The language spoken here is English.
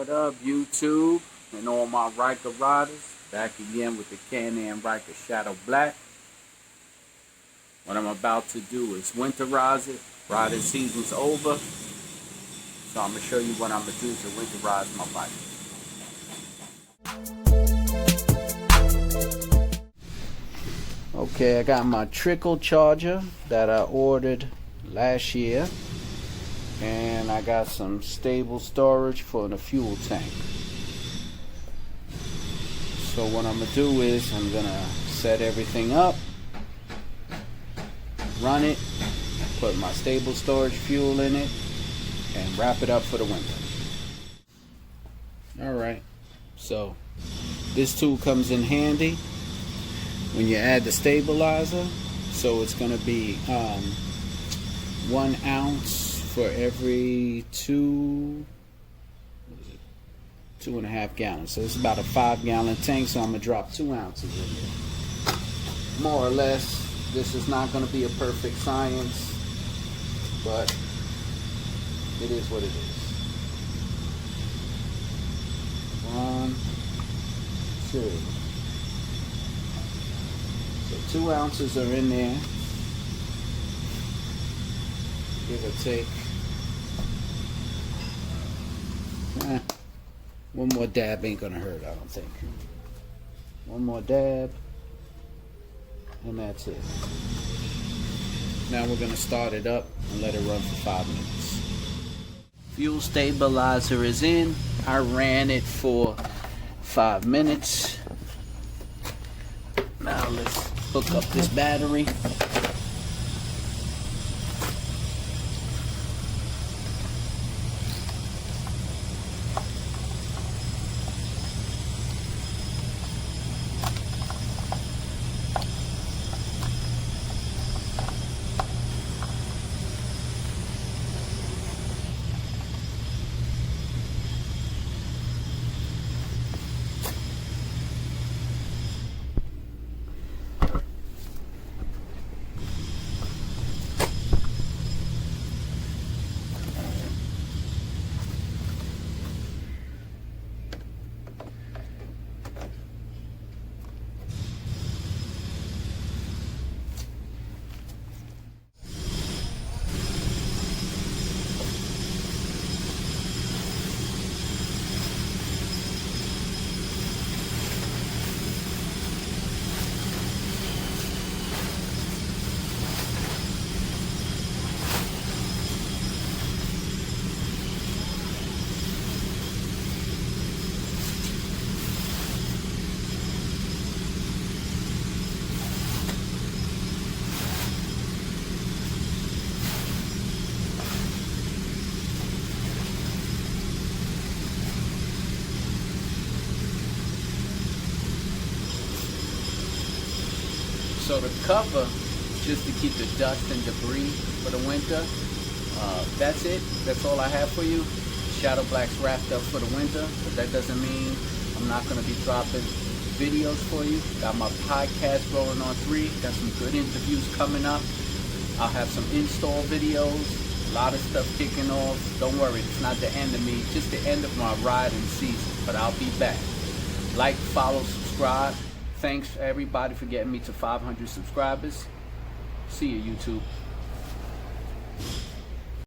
What up, YouTube and all my Ryker riders? Back again with the Can Am Ryker Shadow Black. What I'm about to do is winterize it. Riding season's over, so I'm going to show you what I'm going to do to winterize my bike. Okay, I got my trickle charger that I ordered last year. And I got some stable storage for the fuel tank. So what I'm going to do is I'm going to set everything up, run it, put my stable storage fuel in it, and wrap it up for the winter. Alright, so this tool comes in handy when you add the stabilizer. So it's going to be 1 ounce for every 2.5 gallons. So it's about a 5-gallon tank, so I'm gonna drop 2 ounces in here. More or less. This is not gonna be a perfect science, but it is what it is. 1, 2. So 2 ounces are in there. Give or take. One more dab ain't gonna hurt, I don't think. One more dab, and that's it. Now we're gonna start it up and let it run for 5 minutes. Fuel stabilizer is in. I ran it for 5 minutes. Now let's hook up this battery. So the cover, just to keep the dust and debris for the winter. That's it. That's all I have for you. Shadow Black's wrapped up for the winter, but that doesn't mean I'm not going to be dropping videos for you. Got my podcast rolling on 3. Got some good interviews coming up. I'll have some install videos. A lot of stuff kicking off. Don't worry, it's not the end of me. Just the end of my riding season, but I'll be back. Like, follow, subscribe. Thanks everybody for getting me to 500 subscribers. See you, YouTube.